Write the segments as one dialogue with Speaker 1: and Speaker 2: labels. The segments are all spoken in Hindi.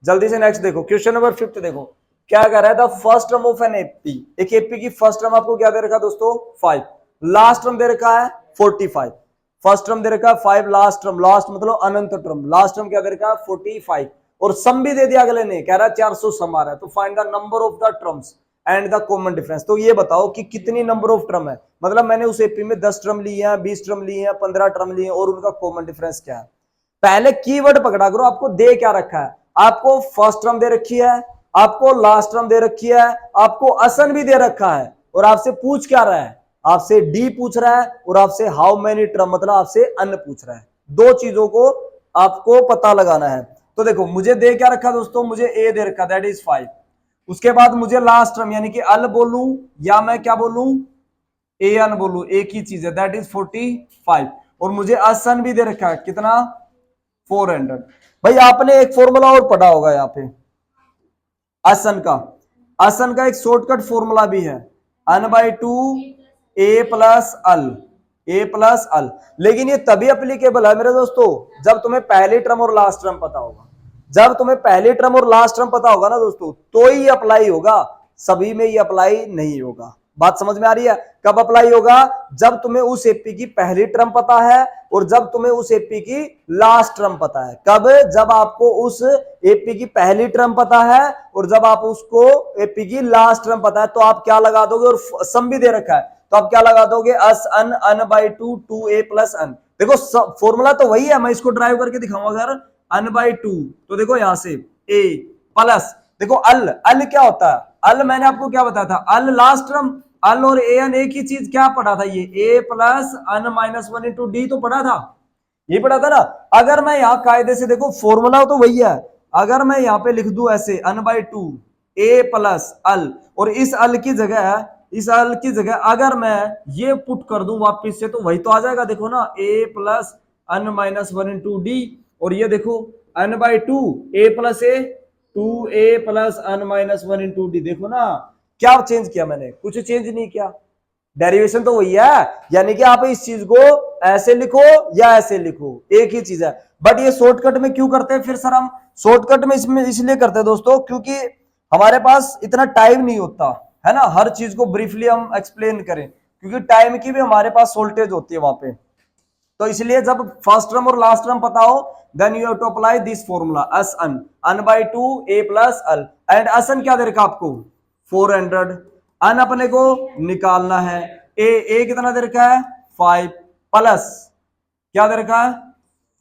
Speaker 1: जल्दी से नेक्स्ट देखो, क्वेश्चन नंबर 5 देखो क्या कह रहा है, the first term of an AP, एक एपी की फर्स्ट टर्म आपको क्या दे रखा है दोस्तों 5, लास्ट टर्म दे रखा है 45, फर्स्ट टर्म दे रखा है 5, लास्ट टर्म, लास्ट मतलब अनंत टर्म, लास्ट टर्म क्या दे रखा है 45, और सम भी दे दिया अगले ने, कह रहा है 400 सम आ रहा है, तो find the number of the terms and the common difference. तो ये बताओ कि कितनी नंबर ऑफ टर्म है, मतलब मैंने उस एपी में 10 टर्म लिए हैं, 20 टर्म लिए हैं, 15 टर्म लिए हैं, और उनका कॉमन डिफरेंस क्या है। पहले कीवर्ड पकड़ा करो, आपको दे क्या रखा है, आपको फर्स्ट टर्म दे रखी है, आपको लास्ट टर्म दे रखी है, आपको असन भी दे रखा है, और आपसे पूछ क्या रहा है, आपसे डी पूछ रहा है, और आपसे हाउ मेनी टर्म मतलब आपसे अन पूछ रहा है। दो चीजों को आपको पता लगाना है। तो देखो मुझे दे क्या रखा दोस्तों, मुझे ए दे रखा दैट इज 5, उसके बाद मुझे लास्ट टर्म यानी कि अल बोलूं या मैं क्या बोलूं ए अन बोलूं, एक ही चीज है दैट इज 45, और मुझे असन भी दे रखा है कितना 400। भाई आपने एक फॉर्मूला और पढ़ा होगा यहाँ पे असन का एक शॉर्टकट फॉर्मूला भी है, अन बाई 2 ए प्लस अल, लेकिन ये तभी अप्लीकेबल है मेरे दोस्तों जब तुम्हें पहली टर्म और लास्ट टर्म पता होगा। जब तुम्हें पहली टर्म और लास्ट टर्म पता होगा ना दोस्तों, तो ही अप्लाई होगा, सभी में ये अप्लाई नहीं होगा। बात समझ में आ रही है, कब अप्लाई होगा, जब तुम्हें उस एपी की पहली टर्म पता है और जब तुम्हें उस एपी की लास्ट टर्म पता है। कब, जब आपको उस एपी की पहली टर्म पता है और जब आप उसको एपी की लास्ट टर्म पता है, तो आप क्या लगा दोगे, और सम भी दे रखा है तो आप क्या लगा दोगे, अन बाई 2 ए प्लस अन। देखो फॉर्मूला तो वही है, मैं इसको ड्राइव करके दिखाऊंगा, अगर अन बाई 2 तो देखो यहां से ए प्लस, देखो अल क्या होता है, अल मैंने आपको क्या बताया था, अल लास्ट टर्म, अल और ए अन एक ही चीज, क्या पढ़ा था ये ए plus N minus 1 into D, तो पढ़ा था, ये पढ़ा था ना। अगर मैं यहाँ कायदे से देखो फॉर्मूला तो वही है, अगर मैं यहाँ पे लिख दूं ऐसे अन बाई 2 ए प्लस अल, और इस अल की जगह अगर मैं ये पुट कर दूं वापिस से, तो वही तो आ जाएगा, देखो ना A plus N minus 1 into D, और ये देखो N by 2 A plus A 2 A plus N minus 1 into D, देखो ना क्या चेंज किया मैंने, कुछ चेंज नहीं किया, डेरिवेशन तो वही है, यानी कि आप इस चीज को ऐसे लिखो या ऐसे लिखो एक ही चीज है। बट ये शॉर्टकट में क्यों करते हैं फिर सर, हम शॉर्टकट में इसमें इसलिए करते हैं दोस्तों क्योंकि हमारे पास इतना टाइम नहीं होता है ना, हर चीज को ब्रीफली हम एक्सप्लेन करें, क्योंकि टाइम की भी हमारे पास शॉर्टेज होती है वहां पे। तो इसलिए जब फर्स्ट टर्म और लास्ट टर्म पता हो, then you have to apply this formula S n by 2 A plus l, and S n क्या दे रखा आपको 400, अन अपने को निकालना है, ए कितना दे रखा है 5 प्लस क्या दे रखा है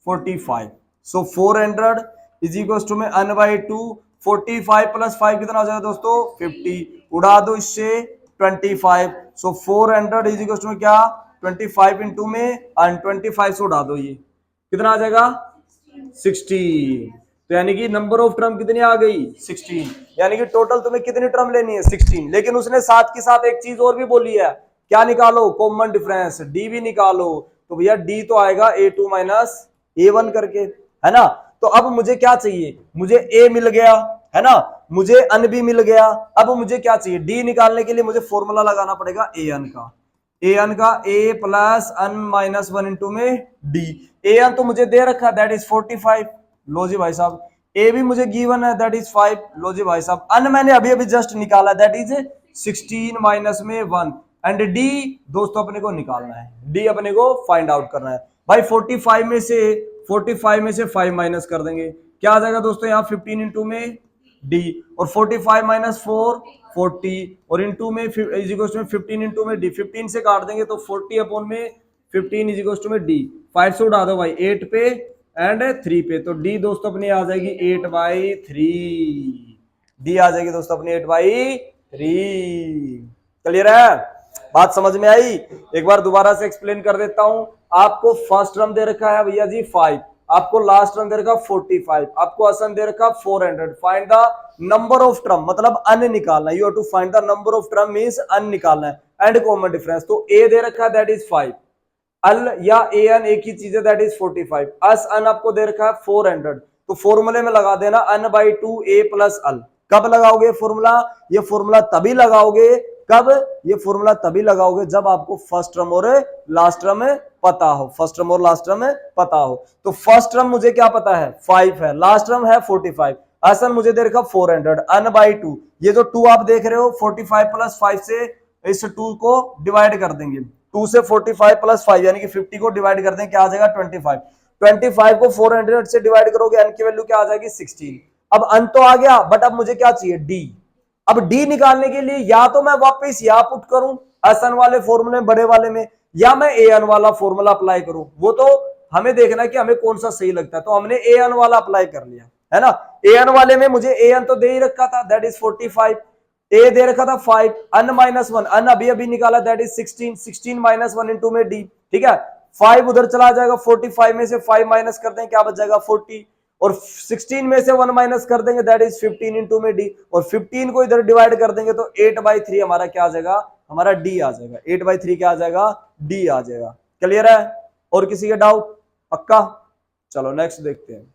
Speaker 1: 45, सो 400 इज इक्वल टू में अन बाई 2, 45 प्लस 5 कितना हो जाएगा दोस्तों 50, उड़ा दो इससे 25, सो 400 इज इक्वल टू में क्या 25 इंटू में 25 से उड़ा दो, ये कितना आ जाएगा 16, तो यानी कि नंबर ऑफ टर्म कितनी आ गई 16, यानी कि टोटल तुम्हें कितनी टर्म लेनी है 16। लेकिन उसने साथ के साथ एक चीज और भी बोली है, क्या निकालो कॉमन डिफरेंस, डी भी निकालो, तो भैया डी तो आएगा a2 माइनस a1 करके, है ना। तो अब मुझे क्या चाहिए, मुझे a मिल गया है ना, मुझे अन भी मिल गया, अब मुझे क्या चाहिए, डी निकालने के लिए मुझे फॉर्मूला लगाना पड़ेगा ए अन का ए प्लस अन माइनस 1 इंटू में डी, ए अन तो मुझे दे रखा दैट इज 45, लो जी भाई साहब, ए भी मुझे गिवन है दैट इज 5, लो जी भाई साहब, अन मैंने अभी अभी जस्ट निकाला दैट इज 16 माइनस में 1, एंड डी दोस्तों अपने को निकालना है, डी अपने को फाइंड आउट करना है। भाई 45 में से 5 माइनस कर देंगे, क्या आ जाएगा दोस्तों यहाँ 15 इंटू में डी, और 45 माइनस 4 40, और इंटू में इज इक्वल टू 15 इंटू में डी, 15 से काट देंगे तो 40 अपॉन में 15 इज इक्वल टू में डी, 5 से उड़ा दो भाई 8 पे एंड 3 पे, तो डी दोस्तों अपनी आ जाएगी 8/3, डी आ जाएगी दोस्तों अपनी 8/3। क्लियर है, बात समझ में आई। एक बार दोबारा से एक्सप्लेन कर देता हूं, आपको फर्स्ट टर्म दे रखा है भैया जी 5, आपको लास्ट टर्म दे रखा 45, आपको असन दे रखा 400, find the number of term मतलब अन निकालना, you have to find the number of term means N निकालना है, एंड कॉमन डिफरेंस, तो ए दे रखा है दैट इज 5, अल या ए अन एक ही चीज है दैट इज 45, अस अन आपको दे रखा है 400, तो फॉर्मूले में लगा देना अन बाई 2 ए प्लस अल। कब लगाओगे फॉर्मूला, ये फॉर्मूला तभी लगाओगे, कब, ये फॉर्मूला तभी लगाओगे जब आपको फर्स्ट टर्म और लास्ट टर्म पता हो, फर्स्ट टर्म और लास्ट टर्म पता हो। तो फर्स्ट टर्म मुझे क्या पता है 5 है, लास्ट टर्म है 45, आसन मुझे दे रखा 400, n बाई 2, ये जो 2 आप देख रहे हो 45 प्लस 5 से इस 2 को डिवाइड कर देंगे, 2 से 45 प्लस 5 यानी कि 50 को डिवाइड कर देंगे, क्या आ जाएगा 25, 25 को 400 से डिवाइड करोगे n की वैल्यू क्या आ जाएगी 16। अब n तो आ गया, बट अब मुझे क्या चाहिए d। अब d निकालने के लिए या तो मैं वापस यहां पुट करूं एन वाले फॉर्मूले बड़े वाले में, या मैं an वाला फॉर्मूला अप्लाई करूं, वो तो हमें देखना है कि हमें कौन सा सही लगता है। तो हमने an वाला अप्लाई कर लिया है ना। an वाले में मुझे an तो दे ही रखा था, दैट इज 45, a दे रखा था 5, n माइनस 1, n अभी अभी निकाला दैट इज 16, 16 माइनस 1 इंटू में d, ठीक है। 5 उधर चला जाएगा, 45 में से 5 माइनस कर देंगे, क्या बच जाएगा 40, और 16 में से 1 माइनस कर देंगे दैट इज 15 इंटू में d, और 15 को इधर डिवाइड कर देंगे तो 8/3 हमारा क्या आ जाएगा, हमारा d आ जाएगा, 8/3 क्या आ जाएगा, d आ जाएगा। क्लियर है? और किसी का डाउट? पक्का? चलो नेक्स्ट देखते हैं।